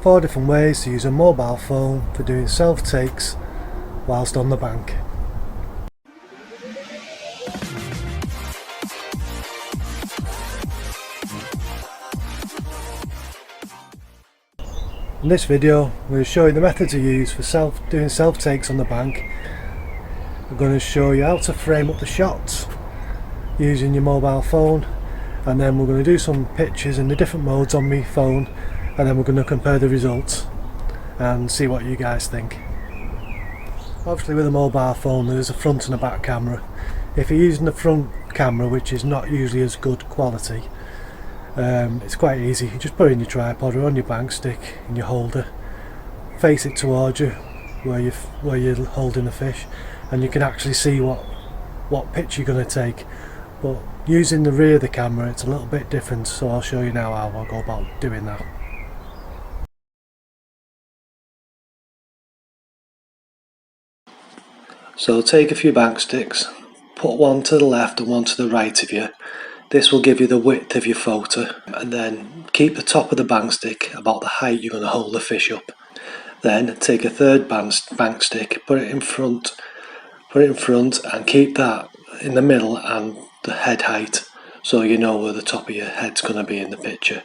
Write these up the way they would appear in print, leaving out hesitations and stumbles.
4 different ways to use a mobile phone for doing self-takes whilst on the bank. In this video I'm going to show you the method to use for doing self-takes on the bank. I'm going to show you how to frame up the shots using your mobile phone, and then we're going to do some pictures in the different modes on my phone, and then we're going to compare the results and see what you guys think. Obviously with a mobile phone there's a front and a back camera. If you're using the front camera, which is not usually as good quality, it's quite easy. You just put it in your tripod or on your bank stick in your holder, face it towards you where you're holding the fish, and you can actually see what pitch you're going to take. But using the rear of the camera it's a little bit different, so I'll show you now how I'll go about doing that. So take a few bank sticks, put one to the left and one to the right of you. This will give you the width of your photo, and then keep the top of the bank stick about the height you're going to hold the fish up. Then take a third bank stick, put it in front and keep that in the middle and the head height, so you know where the top of your head's going to be in the picture.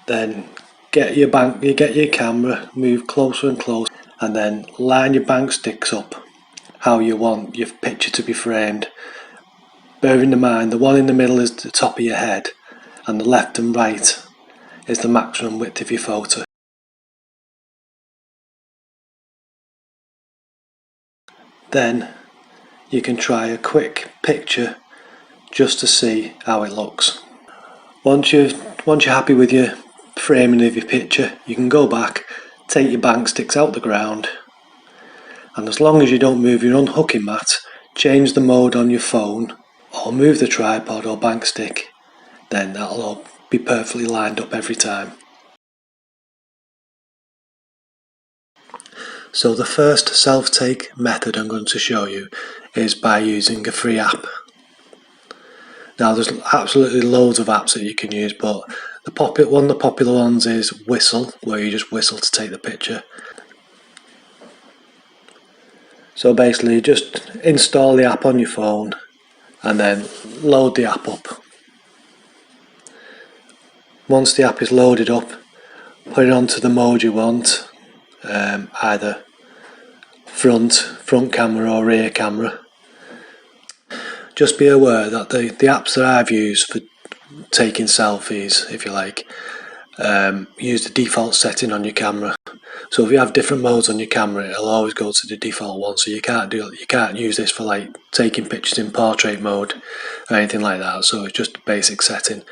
Then get your camera, move closer and closer, and then line your bank sticks up how you want your picture to be framed. Bearing in mind the one in the middle is the top of your head and the left and right is the maximum width of your photo. Then you can try a quick picture just to see how it looks. Once you're happy with your framing of your picture, you can go back, take your bank sticks out the ground, and as long as you don't move your unhooking mat, change the mode on your phone or move the tripod or bank stick, then that'll all be perfectly lined up every time. So the first self-take method I'm going to show you is by using a free app. Now there's absolutely loads of apps that you can use, but one of the popular ones is Whistle, where you just whistle to take the picture. So basically just install the app on your phone and then load the app up. Once the app is loaded up, put it onto the mode you want, either front camera or rear camera. Just be aware that the apps that I've used for taking selfies, if you like, use the default setting on your camera. So if you have different modes on your camera, it'll always go to the default one. So you can't use this for like taking pictures in portrait mode or anything like that. So it's just a basic setting.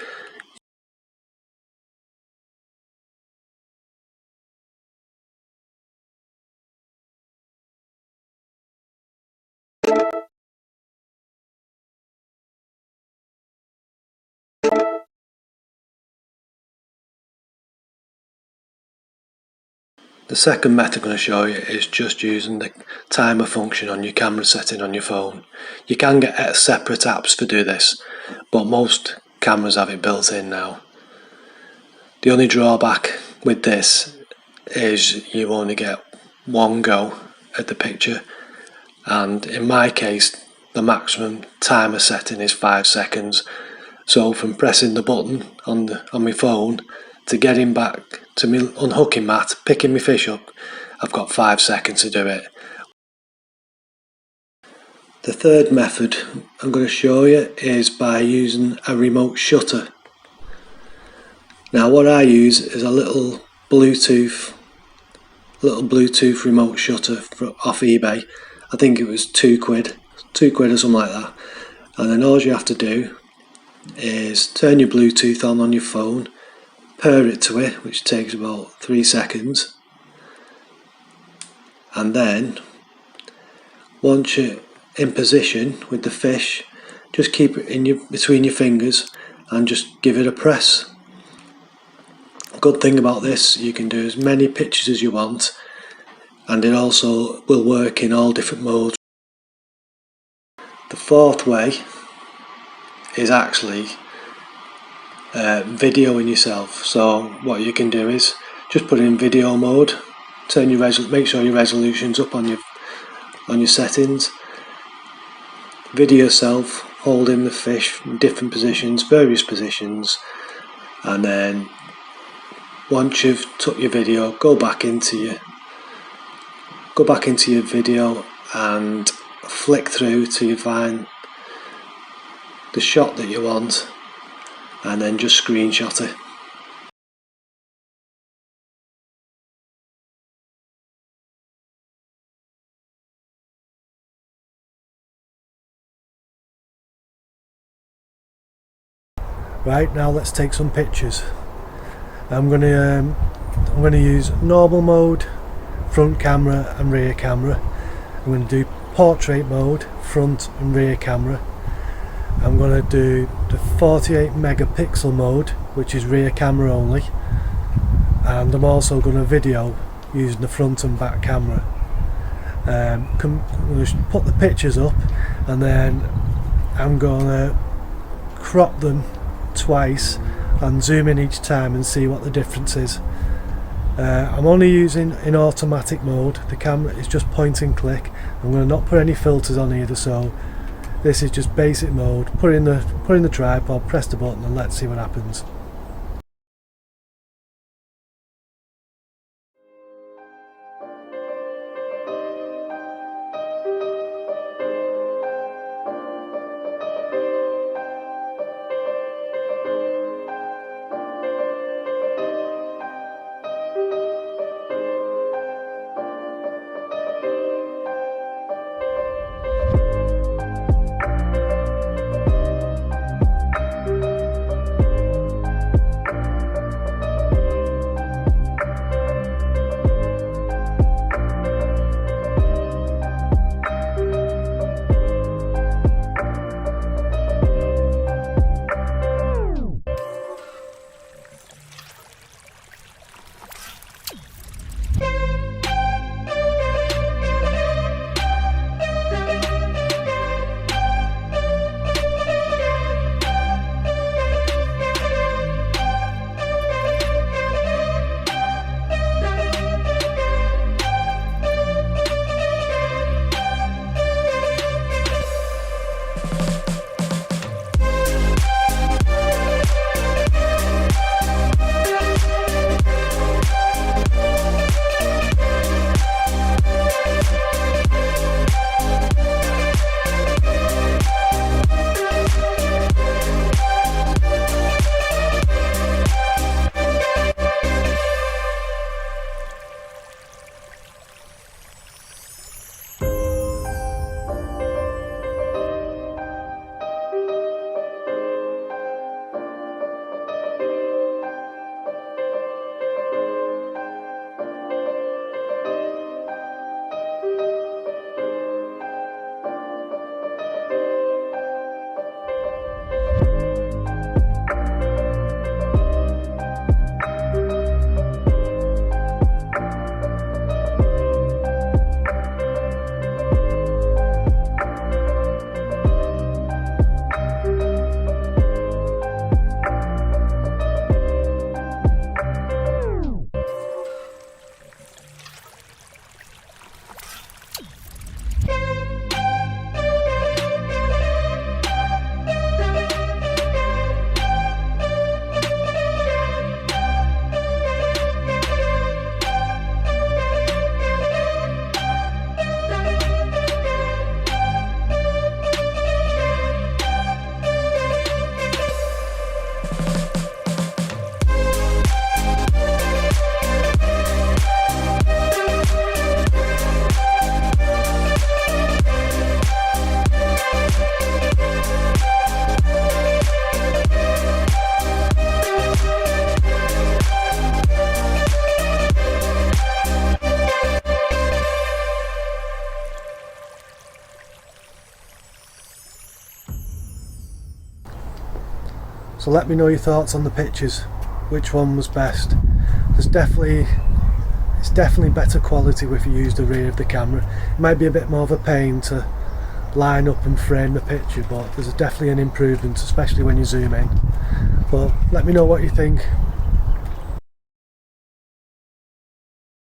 The second method I'm going to show you is just using the timer function on your camera setting on your phone. You can get separate apps to do this, but most cameras have it built in now. The only drawback with this is you only get one go at the picture, and in my case the maximum timer setting is 5 seconds. So from pressing the button on my phone to getting back to me unhooking mat, picking my fish up, I've got 5 seconds to do it. The third method I'm going to show you is by using a remote shutter. Now what I use is a little Bluetooth remote shutter off eBay. I think it was £2 or something like that. And then all you have to do is turn your Bluetooth on your phone, pair it to it, which takes about 3 seconds, and then once you're in position with the fish, just keep it between your fingers and just give it a press. Good thing about this, you can do as many pictures as you want, and it also will work in all different modes. The fourth way is actually videoing yourself. So what you can do is just put it in video mode, turn your make sure your resolution's up on your settings, video yourself holding the fish in different positions, various positions, and then once you've took your video, go back into your video and flick through till you find the shot that you want, and then just screenshot it. Right, now let's take some pictures. I'm going to use normal mode, front camera and rear camera. I'm going to do portrait mode, front and rear camera. I'm going to do the 48 megapixel mode, which is rear camera only, and I'm also going to video using the front and back camera. I'm going to put the pictures up, and then I'm going to crop them twice and zoom in each time and see what the difference is. I'm only using in automatic mode. The camera is just point and click. I'm going to not put any filters on either, so this is just basic mode. Put in the tripod, press the button, and let's see what happens. So let me know your thoughts on the pictures. Which one was best? It's definitely better quality if you use the rear of the camera. It might be a bit more of a pain to line up and frame the picture, but there's definitely an improvement, especially when you zoom in. But let me know what you think